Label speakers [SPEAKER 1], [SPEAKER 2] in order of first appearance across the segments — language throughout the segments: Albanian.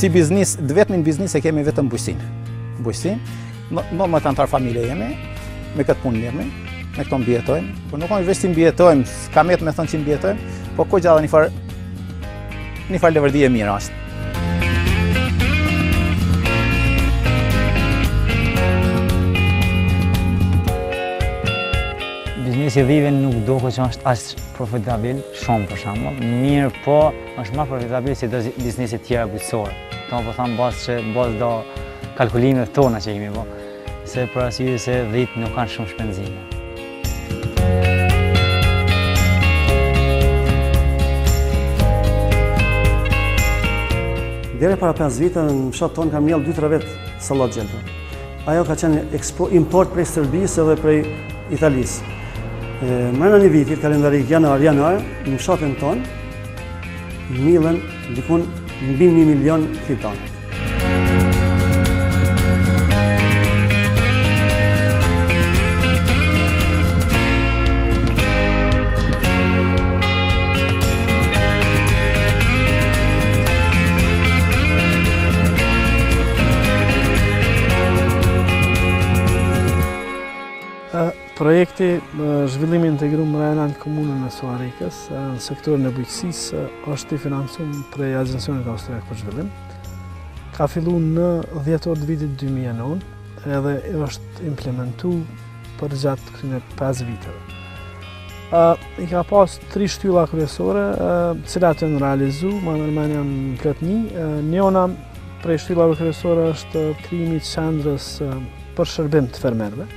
[SPEAKER 1] si biznis, vetëm biznis e kemi vetëm bujqësinë. Bujqësinë, normat antar familje jemi, me këtë punë mirëmi, me këto mbijetojmë, por nuk është vetëm mbijetojmë, s'ka me thënë që mbijetojmë, po ko gjallë një farë levërdije mirë është.
[SPEAKER 2] Biznesi dhive nuk duket që është as profitabil, shumë për shembull, mirë po është më profitabil se biznesi tjera bujqësore. Këto po them bazë do kalkulimet tona që kemi bë, se për arsye se dhit nuk kanë shumë shpenzime.
[SPEAKER 3] Deri para 5 vite në fshat tonë kam mjell 2-3 vetë sallat gjelbër. Ajo ka qenë import prej Serbisë edhe prej Italisë. Mrena një vitit, kalendarik janar, në fshatin tonë, millen dikun mbi 1 milion hektarë.
[SPEAKER 4] Projekti zhvillimi integruar mrena në komunën e Suarikës, në sektorin e bujqësisë, është i financuar prej Agjencionit Austriak për Zhvillim. Ka filluar në dhjetor të vitit 2009 edhe është implementuar për gjatë këtyre 5 viteve. I ka pas 3 shtylla kryesore, cilat janë realizuar, më nërmend janë plot një. Njëna prej shtyllave kryesore është krijimi i qendrës për shërbim të fermerëve.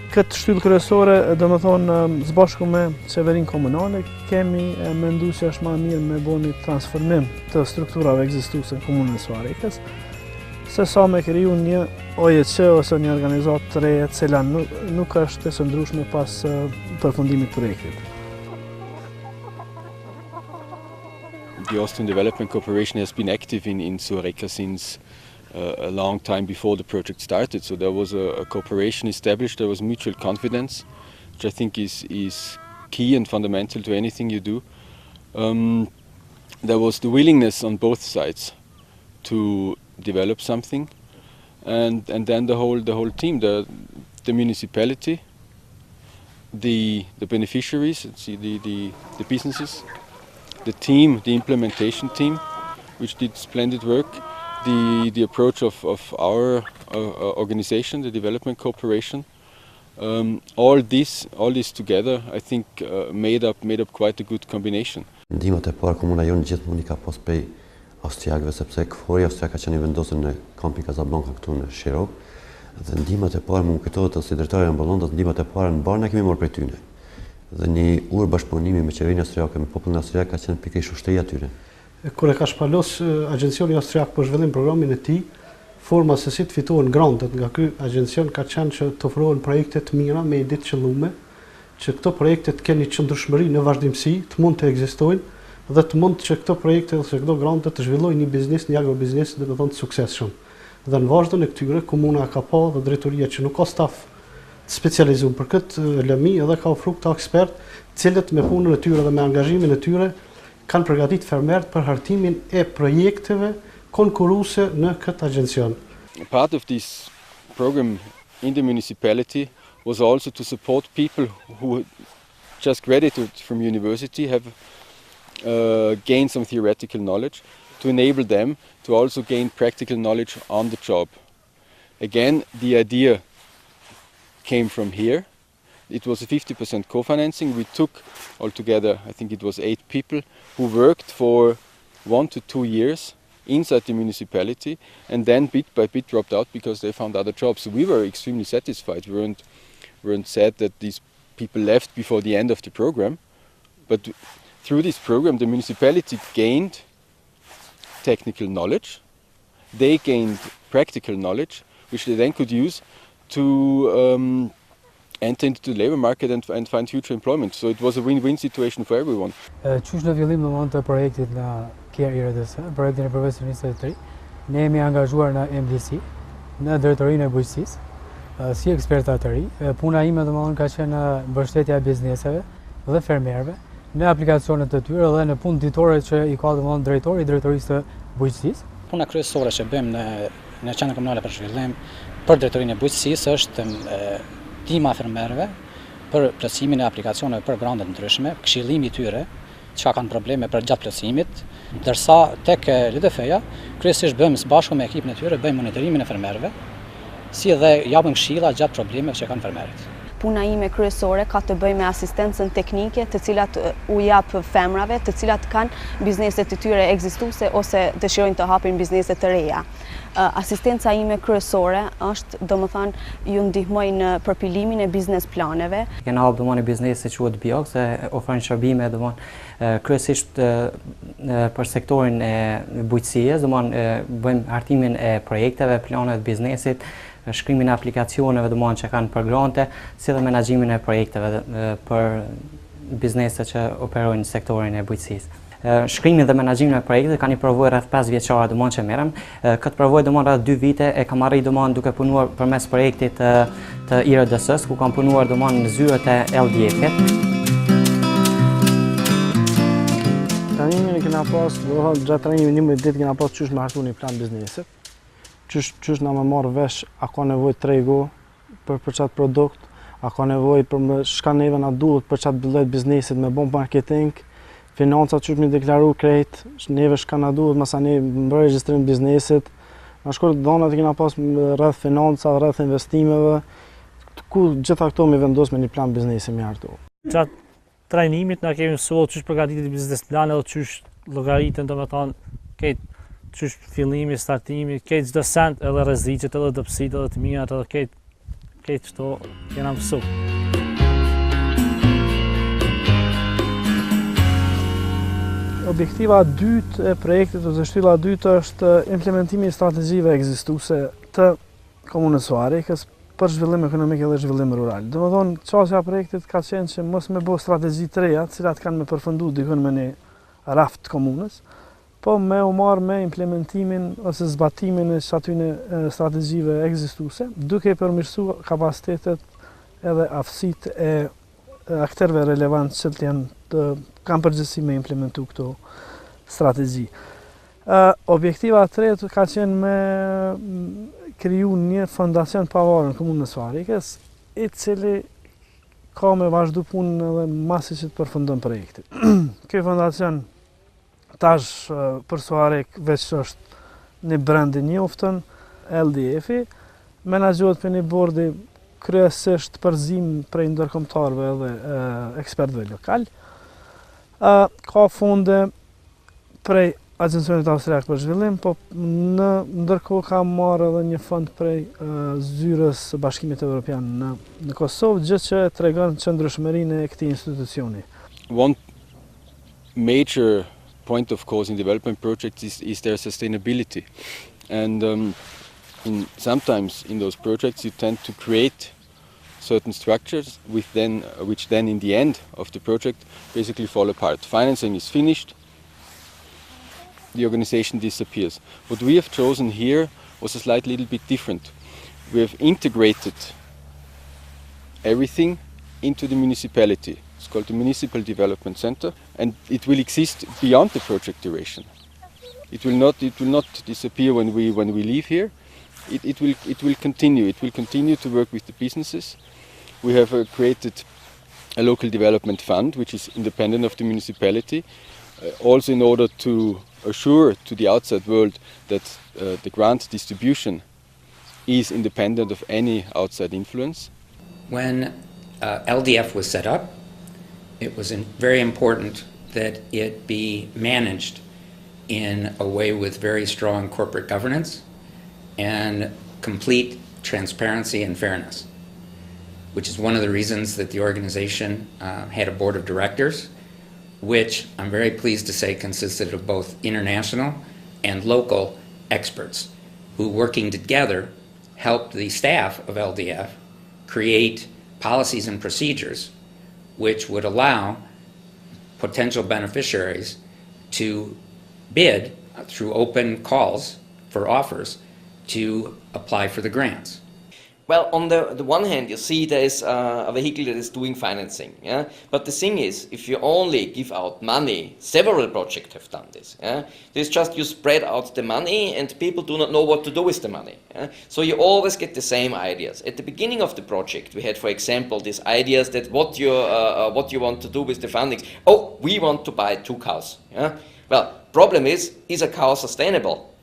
[SPEAKER 4] Këtë shtyllë kryesore, domethënë së bashku me qeverinë komunale, kemi menduar se është më mirë me bëni një transformim të strukturave ekzistuese në komunën e Suarikës, se sa me kriju një OJC ose një organizatë të re e cila nuk është e qëndrueshme pas përfundimit të projektit.
[SPEAKER 5] The Austrian Development Corporation has been active in Suareka since a long time before the project started. So there was a cooperation established, there was mutual confidence, which I think is key and fundamental to anything you do. There was the willingness on both sides to develop something, and then the whole team, the municipality, the beneficiaries, the businesses, the team, the implementation team, which did splendid work. The approach of our organization, the Development Corporation, all this together, I think made up quite a good combination.
[SPEAKER 6] Ndihmat e parë komuna jonë gjithmonë I ka pas prej austriakëve sepse KFOR-i austriak ka qenë I vendosur në kampin Casablanca këtu në Shirok. Dhe ndihmat e parë më kujtohet si drejtori ambulant, ndihmat e parë në barë kemi marrë prej tyre. Dhe një urë bashkëpunimi me qeverinë austriake, me popullin austriak ka qenë pikërisht ushtria e tyre.
[SPEAKER 7] Kur e ka shpalos Agjencioni Austriak për zhvillim programin e tij, forma se si të fitohen grantet nga ky agjencion ka qenë që të ofrohen projekte të mira me ide të qëllume, që këto projekte të kenë qëndrueshmëri në vazhdimsi, të mund të ekzistojnë dhe të mund që këto projekte ose këto grante të zhvillojnë një biznes, një agrobiznes, domethënë të suksesshëm. Dhe në vazhdim e këtyre komuna ka pa dhe drejtoria që nuk ka staf të specializuar për këtë lëmi edhe ka ofruar këta ekspert, cilët me punën e tyre dhe me angazhimin e tyre kanë përgatit fermerët për hartimin e projekteve konkurruese në këtë agjencion.
[SPEAKER 5] Part of this program in the municipality was also to support people who just graduated from university, have gained some theoretical knowledge, to enable them to also gain practical knowledge on the job. Again, the idea came from here. It was a 50% co-financing. We took altogether, I think it was 8 people who worked for 1 to 2 years inside the municipality and then bit by bit dropped out because they found other jobs. So we were extremely satisfied. We weren't sad that these people left before the end of the program, but through this program the municipality gained technical knowledge, they gained practical knowledge, which they then could use to enter into the labor market and find future employment. So it was a win-win situation for everyone.
[SPEAKER 8] Qysh në fillim në moment të projektit në Kjer IRDS, projektin e profesionistë të 3, ne jemi angazhuar në MDC, në drejtorinë e bujqësisë, si eksperta të ri. Puna ime domethënë ka qenë mbështetja e bizneseve dhe fermerëve në aplikacionet e tyre dhe në punë ditore që I ka domethënë drejtori I drejtorisë të bujqësisë.
[SPEAKER 9] Puna kryesore që bëjmë në Qendrën Komunale për Zhvillim për Drejtorinë e Bujqësisë është ndihma fermerëve për plotësimin e aplikacioneve për grante të ndryshme, këshillimi i tyre çka kanë probleme për gjatë plotësimit, ndërsa tek LDF-ja kryesisht bëjmë së bashku me ekipin e tyre, bëjmë monitorimin e fermerëve, si edhe japim këshilla gjatë problemeve që kanë fermerët.
[SPEAKER 10] Puna ime kryesore ka të bëjë me asistencën teknike, të cilat u jap femrave, të cilat kanë bizneset të tyre ekzistuese ose dëshirojnë të hapin biznese të reja. Asistenca ime kryesore është, domethënë, ju ndihmoj në përpilimin e biznes planeve.
[SPEAKER 2] Kena hapë domon biznese që quhet Biok, se ofrojnë shërbime domon kryesisht për sektorin e bujqësisë, domon bëjmë hartimin e projekteve, planeve të biznesit, shkrimin e aplikacioneve domon që kanë për grante, si dhe menaxhimin e projekteve për bizneset që operojnë në sektorin e bujqësisë. Shkrimin dhe menaxhimin e projektit kanë një provojë rreth 5 vjeçare domon që merrem. Këtë provojë domon rreth 2 vite e kam arritur domon duke punuar përmes projektit të IRDS-s, ku kam punuar domon në zyrët e LDF-it.
[SPEAKER 4] Trajnimin e kena pas, gjatë trajnimit 11 ditë kena pas qysh me hartu një plan biznesit. Qysh na më marrë vesh, a ka nevojë tregu për qatë produkt, a ka nevojë për shka neve na duhet për qatë lloj biznesit me bon marketing, financat qysh me deklaru krejt, neve shka na duhet, masa ne më regjistrim biznesit. Na shkurt dhonat kena pas rreth financa, rreth investimeve, ku gjitha këto me vendos me një plan biznesi me hartu.
[SPEAKER 11] Gjatë trajnimit na kemi mësuar qysh përgatitet biznes plan edhe qysh llogaritën domethënë këtë qysh fillimi, startimi, këtë çdo sent edhe rreziqet edhe dobësitë edhe të mirat edhe këtë çto kena mësuar.
[SPEAKER 4] Objektiva e dytë e projektit ose shtylla e dytë është implementimi i strategjive ekzistuese të komunës së Arikës për zhvillim ekonomik dhe zhvillim rural. Domethënë, çështja e projektit ka qenë që mos me bëu strategji të reja, të cilat kanë me përfundu dikon me një raft të komunës, po me u marrë me implementimin ose zbatimin e atyne strategjive ekzistuese, duke përmirësuar kapacitetet edhe aftësitë e aktorëve relevantë që kanë përgjegjësi me implementu këto strategji. Objektiva e tretë ka qenë me kriju një fondacion pavarur në komunën e Arikës, i cili ka me vazhdu punën edhe masi që të përfundon projektin. Ky fondacion tash për Suarek veç është një brand i njoftën, LDF-i, menaxhohet për një bordi kryesisht përzim prej ndërkombëtarëve dhe ekspertëve lokal. Ka fonde prej Agjencionit Austriak për Zhvillim, po ndërkohë ka marrë edhe një fond prej zyrës së Bashkimit Evropian në Kosovë, gjë që tregon qëndrueshmërinë e këtij institucioni.
[SPEAKER 5] One major point, of course, in development projects is their sustainability, and sometimes in those projects you tend to create certain structures which then in the end of the project basically fall apart. Financing is finished, the organization disappears. What we have chosen here was a slightly little bit different. We have integrated everything into the municipality. It's called the Municipal Development Center, and it will exist beyond the project duration. It will not disappear when we leave here. It will continue. It will continue to work with the businesses. We have created a local development fund, which is independent of the municipality, also in order to assure to the outside world that the grant distribution is independent of any outside influence.
[SPEAKER 12] When LDF was set up, it was very important that it be managed in a way with very strong corporate governance and complete transparency and fairness, which is one of the reasons that the organization had a board of directors, which I'm very pleased to say consisted of both international and local experts who, working together, helped the staff of LDF create policies and procedures which would allow potential beneficiaries to bid through open calls for offers to apply for the grants.
[SPEAKER 13] Well, on the one hand, you see there is a vehicle that is doing financing. Yeah? But the thing is, if you only give out money, several projects have done this. Yeah? It's just you spread out the money and people do not know what to do with the money. Yeah? So you always get the same ideas. At the beginning of the project, we had, for example, these ideas that what you want to do with the fundings. Oh, we want to buy 2 cows. Yeah? Well, problem is a cow sustainable?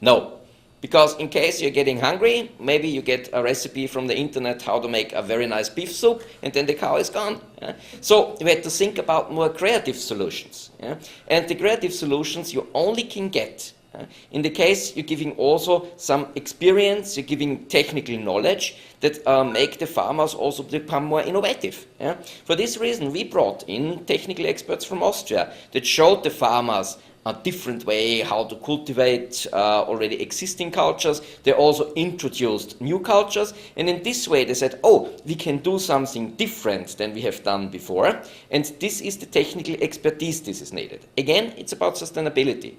[SPEAKER 13] No. Because in case you're getting hungry, maybe you get a recipe from the internet how to make a very nice beef soup, and then the cow is gone. Yeah? So we had to think about more creative solutions. Yeah? And the creative solutions you only can get in the case you're giving also some experience, you're giving technical knowledge that make the farmers also become more innovative. Yeah? For this reason, we brought in technical experts from Austria that showed the farmers a different way how to cultivate already existing cultures. They also introduced new cultures, and in this way they said, oh, we can do something different than we have done before, and this is the technical expertise this is needed. Again, it's about sustainability.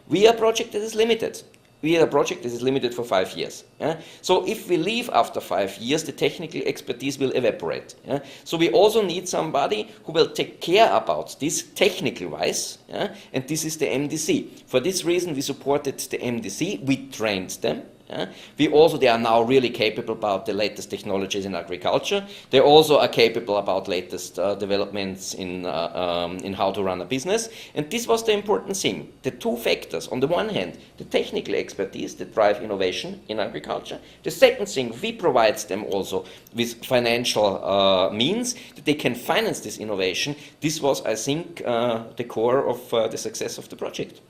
[SPEAKER 13] We are a project that is limited. We are a project that is limited for 5 years. Yeah? So if we leave after 5 years, the technical expertise will evaporate. Yeah? So we also need somebody who will take care about this technical-wise, yeah? And this is the MDC. For this reason, we supported the MDC. We trained them. Yeah? They are now really capable about the latest technologies in agriculture. They also are capable about latest developments in how to run a business. And this was the important thing. The 2 factors, on the one hand, the technical expertise that drive innovation in agriculture. The second thing, we provide them also with financial means that they can finance this innovation. This was, I think, the core of the success of the project.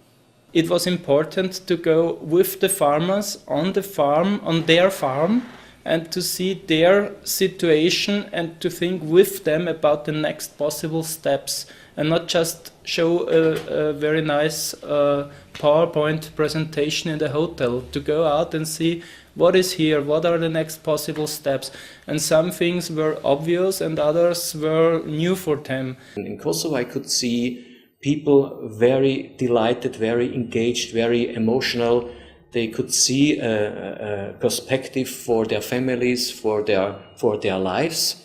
[SPEAKER 14] It was important to go with the farmers on the farm, on their farm, and to see their situation and to think with them about the next possible steps, and not just show a very nice PowerPoint presentation in the hotel, to go out and see what is here, what are the next possible steps. And some things were obvious and others were new for them.
[SPEAKER 15] In Kosovo I could see people very delighted, very engaged, very emotional. They could see a perspective for their families, for their lives.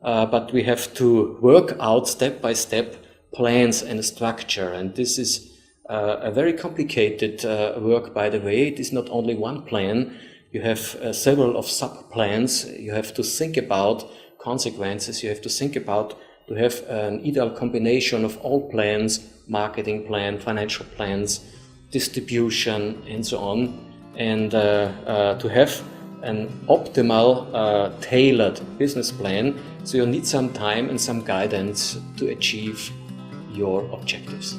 [SPEAKER 15] But we have to work out step by step plans and structure. And this is a very complicated work, by the way. It is not only one plan. You have several of sub-plans. You have to think about consequences. You have to think about to have an ideal combination of all plans, marketing plan, financial plans, distribution, and so on, and to have an optimal, tailored business plan. So you need some time and some guidance to achieve your objectives.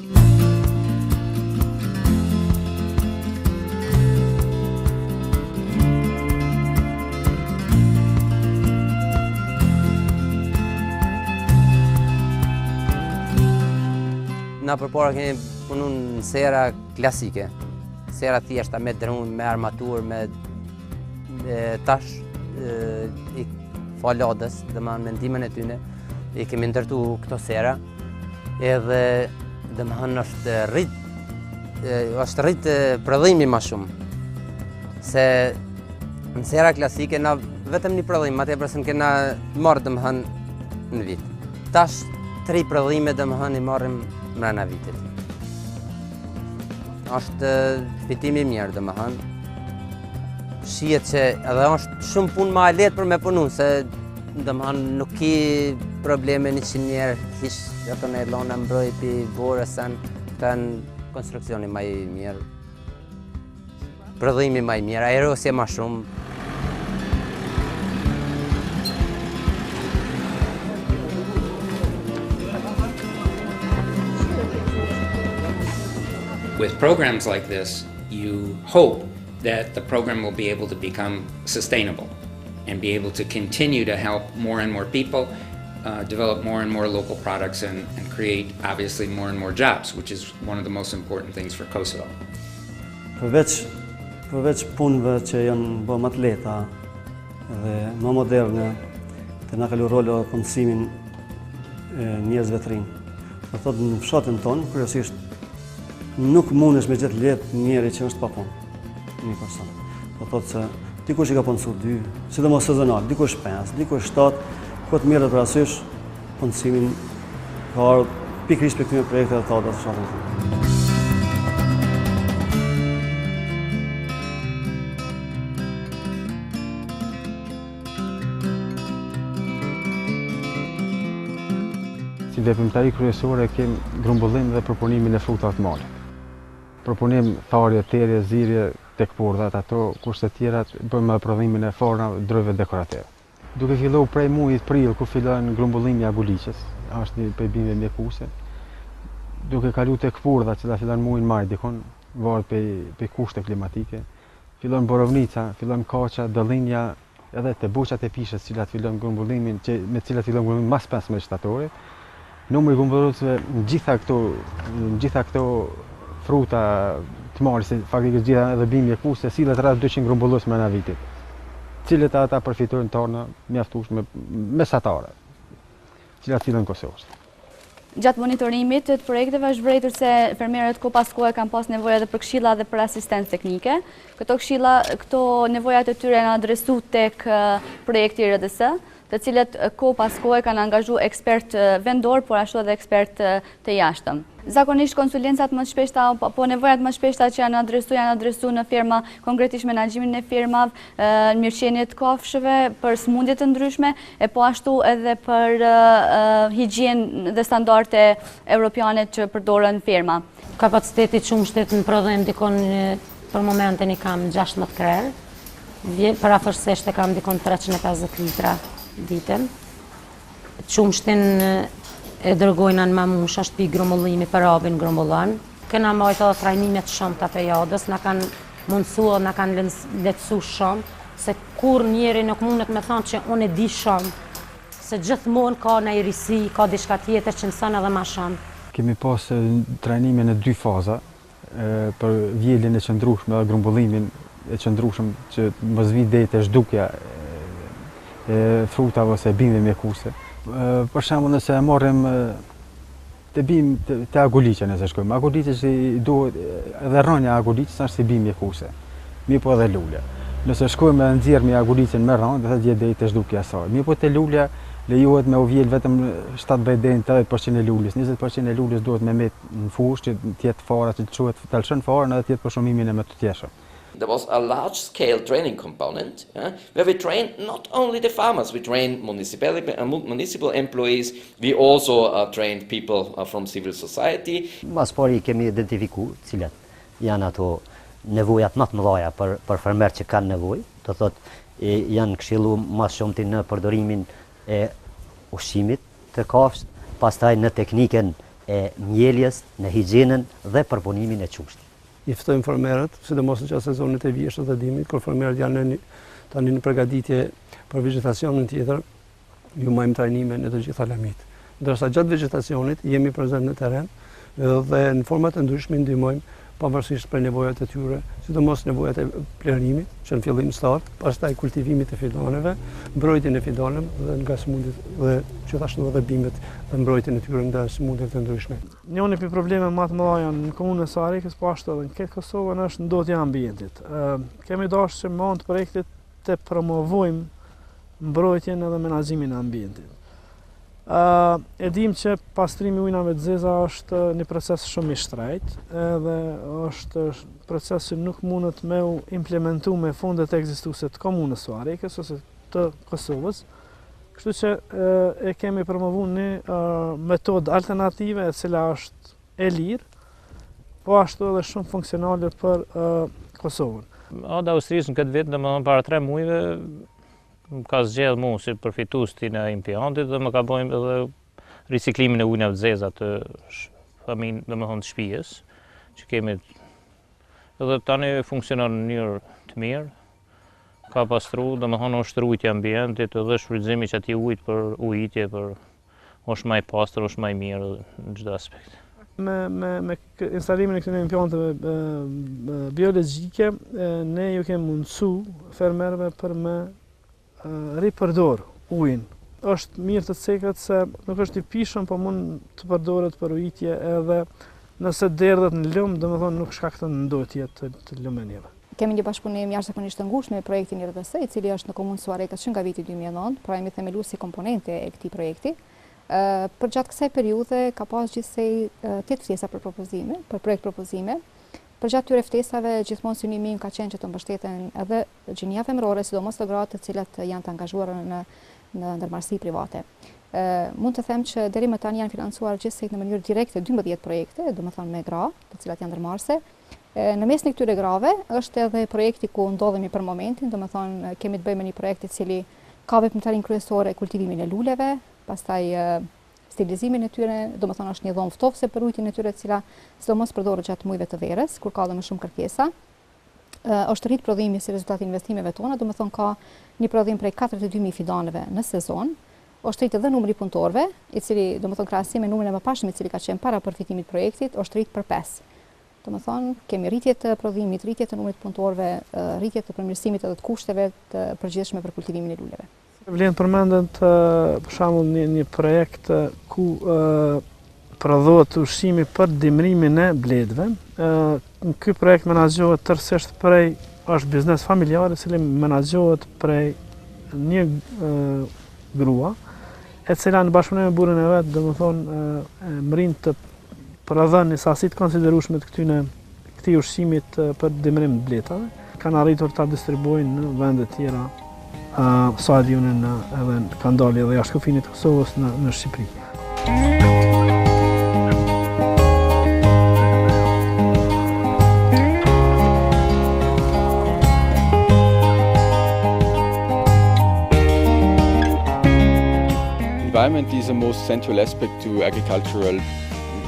[SPEAKER 16] Na përpara kemi punu në sera klasike, sera thjeshta me drun, me armatur, me tash i faladës, dhe me ndihmën e tyne, i kemi ndërtu këto sera, edhe dhe më hënë është rrit prodhimi ma shumë, se në sera klasike na vetëm një prodhim, ma tepër se në kena marrë dhe më hënë në vit. Tash 3 prodhime dhe më hënë i marrim mrena vitit. Është fitimi mirë dhe më hënë. Shihet që edhe është shumë punë ma e letë për me punu, se dhe më hënë nuk ki probleme 100 njerë, hish ato në elona mbroj pi vorësen, kanë konstruksioni ma i mirë, prodhimi ma i mirë, aerosje ma shumë.
[SPEAKER 12] With programs like this, you hope that the program will be able to become sustainable and be able to continue to help more and more people, develop more and more local products, and create, obviously, more and more jobs, which is one of the most important things for Kosovo.
[SPEAKER 3] Përveç punëve që janë bë më të lehta dhe më moderne, të na kalu rol edhe punësimin e njerëzve të rinj. Do thotë në fshatin tonë, kryesisht nuk mundesh me gjetë lehtë njëri që është pa punë, një person. Do thotë se dikush i ka punësu 2, sidomos sezonal, dikush 5, dikush 7, ku të merret parasysh punësimin ka ardhur pikërisht për këtyre projekteve të thata të shtatën.
[SPEAKER 17] Si veprimtari kryesore kem grumbullim dhe përpunimin e frutave të malit. Përpunim tharje, terje, zirje, tek pordhat, ato kurse tjerat bëjmë prodhimin e fornave, drojve dekorative. Duke filluar prej muajit prill kur fillon grumbullimi i aguliqes, është një prej bimëve mjekuse. Duke kaluar tek pordha që fillon muajin maj, dikon varet pe kushte klimatike. Fillon borovnica, fillon kaça, dallinja, edhe te buqat e pishës, cilat fillon grumbullimin, me cilat fillon grumbullimi mas 15 shtatorit. Numri i grumbulluesve në gjitha këto fruta të malit, se faktikisht gjitha edhe bimë mjekuse, sillet rreth 200 grumbullues mëna vitit, cilët ata përfitojnë torna mjaftueshme mesatare, cilat fillojnë Kosovës.
[SPEAKER 10] Gjatë monitorimit të projekteve është vërejtur se fermerët ko pas kohë kanë pas nevoja dhe për këshilla dhe për asistencë teknike. Këto nevojat e tyre janë adresu tek projekti RDS, të cilët ko pas kohë kanë angazhu ekspert vendor, por ashtu edhe ekspert të jashtëm. Zakonisht konsulencat më shpeshta, po nevojat më shpeshta që janë adresu në firma, konkretisht menaxhimin e firmave, në mirëqenie të kafshëve, për smundje të ndryshme, e po ashtu edhe për higjienë dhe standarde europiane që përdoren firma.
[SPEAKER 18] Kapaciteti qumshtit në prodhim dikon për momentin i kam 16 krerë, parafërsisht e kam dikon 350 litra ditën. Qumshtin e dërgojnë në mamush, është pi grumbullimi për rabin grumbullan. Këna majtë edhe trajnimet shumë të periodës, na kanë mundësua, na kanë letësu shumë, se kur njeri nuk mundet me thonë që unë e di shumë, se gjithmonë ka në i risi, ka diçka tjetër që nësën edhe ma shumë.
[SPEAKER 17] Kemi pas trajnime në 2 faza, për vjelin e qëndrushme dhe grumbullimin e qëndrushme që mos vi deri te zhdukja e frutave ose bimëve mjekuse. Për shembull, nëse e marrim te aguliqja, nëse shkojmë, aguliqja që duhet edhe rënja e aguliqës është si bimë mjekuse, mi po edhe lulja. Nëse shkojmë edhe nxjerrim aguliqen me rënë, do të thotë deri te zhdukja e saj. Mi po te lulja lejohet me u vjel vetëm 70-80% e luljes, 20% e luljes duhet me met në fushë që të jetë fara që të quhet talshën farën edhe të jetë për shumimin e me të tjeshëm.
[SPEAKER 13] There was a large-scale training component where we trained not only the farmers, we trained municipal employees, we also trained people from civil society.
[SPEAKER 19] Mas pari kemi identifikuar cilat janë ato nevojat më të mëdha për fermerët që kanë nevojë, do thotë janë këshilluar më shumëti në përdorimin e ushqimit të kafshët, pastaj në teknikën e mjeljes, në higjienën dhe përpunimin e qumshtit.
[SPEAKER 4] I ftojmë fermerët, sidomos në sezonit e vjeshtët dhe dimrit, kur fermerët janë tani në përgatitje për vegetacionin tjetër, ju majmë trajnime në të gjitha lamit. Ndërsa gjatë vegetacionit jemi prezent në terren dhe në format të ndryshme ndihmojmë pavarësisht për nevojat e tyre, sidomos nevojat e plerimit, që në fillim start, pastaj kultivimit e fidaneve, mbrojtjen e fidaneve dhe nga smundjet dhe gjithashtu edhe bimët dhe mbrojtjen e tyre nga smundjet të ndryshme. Njëri për probleme më të mëdha në komunën e Sarikës, po ashtu edhe në këtë Kosovën është ndotja e ambientit. Kemi dashur që me anë të projektit të promovojmë mbrojtjen edhe menaxhimin e ambientit. E dim që pastrimi i ujnave të zeza është një proces shumë i shtrejt, edhe është proces që nuk mundet me u implementu me fondet ekzistuese të komunës së Sarikës ose të Kosovës. Kështu që e kemi promovuar një metodë alternative e cila është e lirë, po ashtu edhe shumë funksionale për Kosovën.
[SPEAKER 11] Ada Austrisë në këtë vit, domethënë para 3 muajve, më ka zgjedhë mu si përfitues të implantit dhe më ka bëjmë edhe riciklimin e ujnave të zeza të familjes, domethënë të shtëpisë, që kemi edhe tani funksionon në mënyrë të mirë. Ka pastru, domethënë është rujtja e ambientit edhe shfrytëzimi i atij ujit për ujitje, për është më i pastër, është më i mirë në çdo aspekt. Me instalimin e këtyre implanteve biologjike, ne ju kemi mundësu fermerëve për me ripërdor ujin. Është mirë të cekët se nuk është i pishëm, po mund të përdoret për ujitje edhe nëse derdhet në lum, domethënë nuk shkakton ndotje të lumenjeve.
[SPEAKER 20] kemi një bashkëpunim jashtëzakonisht të ngushtë me projektin IRDS, i cili është në komunë Suarekës që nga viti 2009, pra jemi themeluar si komponente e këtij projekti. Për gjatë kësaj periudhe ka pas gjithsej 8 ftesa për propozime, për projekt propozime. Për gjatë këtyre ftesave gjithmonë synimi im ka qenë që të mbështeten edhe gjinia femërore, sidomos të gratë të cilat janë të angazhuara në ndërmarrësi private. Mund të them që deri më tani janë financuar gjithsej në mënyrë direkte 12 projekte, domethënë me gra, të cilat janë ndërmarrëse. Në mes në këtyre grave është edhe projekti ku ndodhemi për momentin, domethënë kemi të bëjmë një projekt i cili ka veprimtarinë kryesore kultivimin e luleve, pastaj stilizimin e tyre, domethënë është një dhomë ftofse për ujitjen e tyre, e cila sidomos përdoret gjatë muajve të verës, kur ka dhe më shumë kërkesa. Është rrit prodhimi si rezultat i investimeve tona, domethënë ka një prodhim prej 42.000 fidanëve në sezon. Është rrit edhe numri punëtorëve, i cili domethënë krahasim me numrin e mëparshëm i cili ka qenë para përfitimit të projektit, është rrit për 5. Domethënë kemi rritje të prodhimit, rritje të numrit punëtorëve, rritje të përmirësimit edhe të kushteve të përgjithshme për kultivimin e luleve.
[SPEAKER 4] Vlen përmendet për shembull një projekt ku prodhohet ushqimi për dimrimin e bledhve. Ky projekt menaxhohet tërësisht prej është biznes familjar, i cili menaxhohet prej një grua, e cila në bashkëpunim me burrin e vet, domethënë mrin të prodhon një sasi të konsiderueshme të këtij ushqimit për dimrim të bletave. Kanë arritur ta distribuojnë në vende të tjera, sa dionin edhe kanë dalë edhe jashtë kufinit të Kosovës në Shqipëri.
[SPEAKER 5] Environment is the most central aspect to agricultural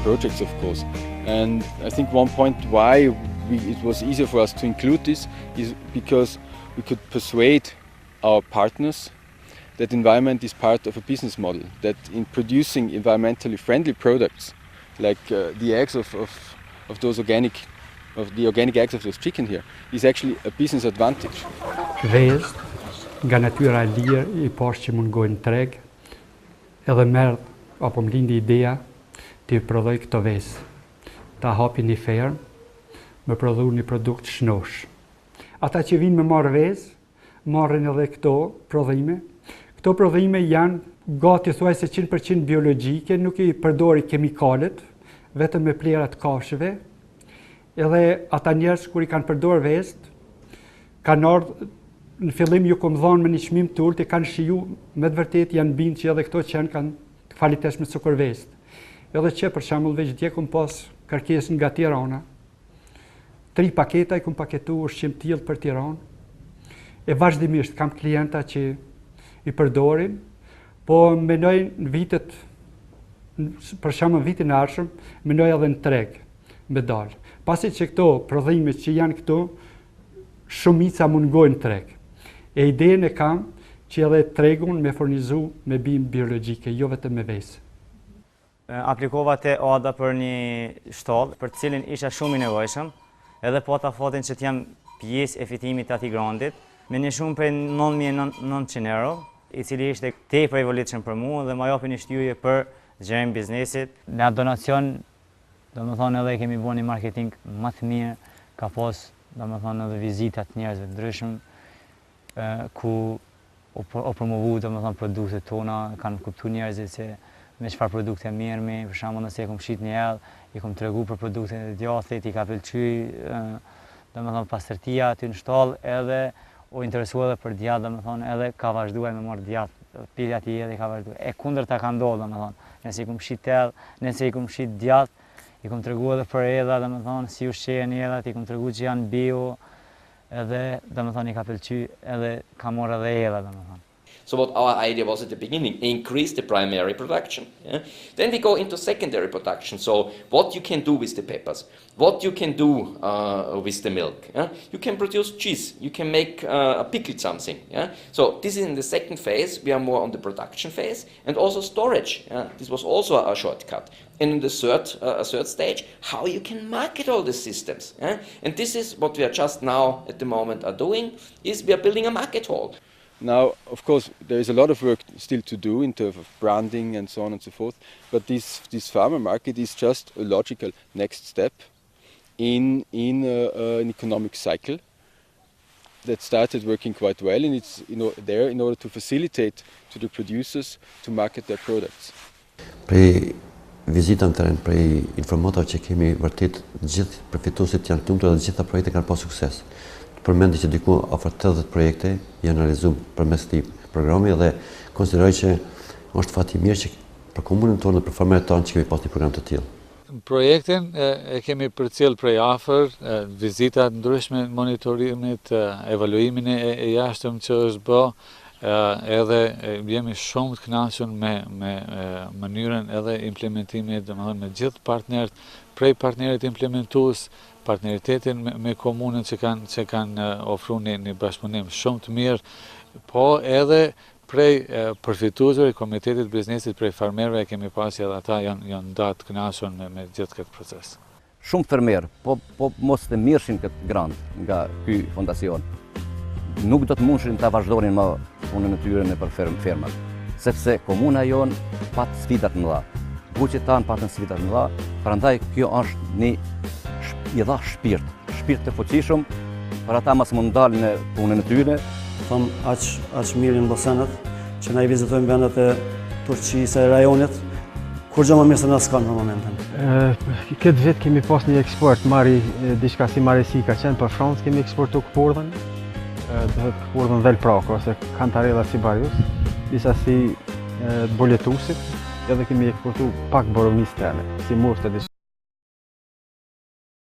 [SPEAKER 5] projects, of course. And I think one point why it was easier for us to include this is because we could persuade our partners that environment is part of a business model, that in producing environmentally friendly products, like the eggs of the organic eggs of those chicken here, is actually a business advantage.
[SPEAKER 21] Vezë, nga natyra e lirë, i pashë që mungojnë treg, edhe merë, apo më lindi ideja, të prodhoj këto vezë. Ta hapi një fermë, me prodhu një produkt shnosh. Ata që vinë me marrë vezë, marrin edhe këto prodhime. Këto prodhime janë gati thuajse 100% biologjike, nuk i përdori kemikalet, vetëm me plerat kafshëve. Edhe ata njerëz kur i kanë përdorë vezët, kanë ardhur në fillim ju kom dhënë me një çmim të ulët, kanë shiju me të vërtetë janë bindë që edhe këto që kanë të kvalitetshme cukor vezë. Edhe që për shembull veç dje kom pas kërkesë nga Tirana. 3 paketa i kom paketu ushqim tillë për Tiranë. E vazhdimisht kam klienta që i përdorin, po mendoj në vitet, për shembull vitin e ardhshëm, mendoj edhe në treg me dal. Pasi që këto prodhime që janë këtu, shumica mungojnë treg. E idenë e kam që edhe tregun me furnizu me bimë biologjike, jo vetëm me vezë.
[SPEAKER 2] Aplikova te OADA për një shtallë, për cilin isha shumë i nevojshëm, edhe po ta fatin që t'jam pjesë e fitimit të atij grandit, me një shumë për 9.900 euro, i cili ishte tepër i volitshëm për mua dhe ma japi një shtyje për zgjerim biznesit. Në donacion, domethënë edhe kemi bërë një marketing më të mirë, ka pas domethënë edhe vizitat njerëzve të ndryshëm, ku o promovu domethënë produktet tona, kanë kuptuar njerëzit se me çfarë produkte mirëmi, për shembull nëse e kom shit një ellë, i kom tregu për produktet e djathtit, i ka pëlqyer domethënë pastërtia aty në shtallë, edhe u interesua edhe për djath, domethënë edhe ka vazhduar me marr djath, pili aty edhe ka vazhduar. E kundërta ka ndodhur domethënë, nëse i kom shit ellë, nëse i kom shit djath, i kom tregu edhe për edha, domethënë si ushqehen edhat, i kom tregu që janë bio, edhe domethënë i ka pëlqyer edhe ka marrë edhe edha domethënë.
[SPEAKER 13] So what our idea was at the beginning, increase the primary production. Yeah? Then we go into secondary production. So what you can do with the peppers, what you can do with the milk. Yeah? You can produce cheese, you can make a pickled something. Yeah? So this is in the second phase, we are more on the production phase, and also storage. Yeah? This was also a shortcut. And in the third stage, how you can market all the systems. Yeah? And this is what we are just now at the moment are doing, is we are building a market hall.
[SPEAKER 5] Now, of course, there is a lot of work still to do in terms of branding and so on and so forth, but this farmer market is just a logical next step in an economic cycle that started working quite well, and it's there in order to facilitate to the producers to market their products.
[SPEAKER 6] Prej vizita në teren, prej informatave që kemi vërtet, gjithë përfituesit janë të lumtur dhe gjitha projekte kanë pas sukses. Përmendi që diku afër 80 projekte janë realizuar përmes këtij programi dhe konsideroj që është fat i mirë që për komunën tonë dhe për farmerët tonë që kemi pas një program të tillë.
[SPEAKER 1] Projektin e kemi përcjell prej afër, vizita të ndryshme, monitorimit, evaluimin e jashtëm që është bë, edhe jemi shumë të kënaqur me mënyrën edhe implementimit, domethënë me gjithë partnerët, prej partnerit implementues, partneritetin me komunën që kanë ofruar një bashkëpunim shumë të mirë, po edhe prej përfituesve, Komitetit Biznesit, prej farmerëve kemi pasur edhe ata janë ndarë të kënaqur me gjithë këtë proces.
[SPEAKER 22] Shumë fermerë, po mos të mirëshin këtë grant nga ky fondacion. Nuk do të mundshin ta vazhdonin më punën e tyre nëpër fermat, sepse komuna jon pat sfida të mëdha. Buqet tanë patën sfida të mëdha, prandaj kjo është i dha shpirt të fuqishëm për ata mos mund dalin në punën e tyre.
[SPEAKER 3] Thom aq mirë në Bosanët që na i vizitojmë vendet e Turqisë, e rajonit, kur gjë më mirë se na s'kan në momentin.
[SPEAKER 17] Këtë vit kemi pas një eksport, diçka si marrësi ka qenë për Francë, kemi eksportu këpurdhën, këpurdhën dhe lprako, ose kantarella sibarius, disa si boletusit, edhe kemi eksportu pak boronis tene, si murte.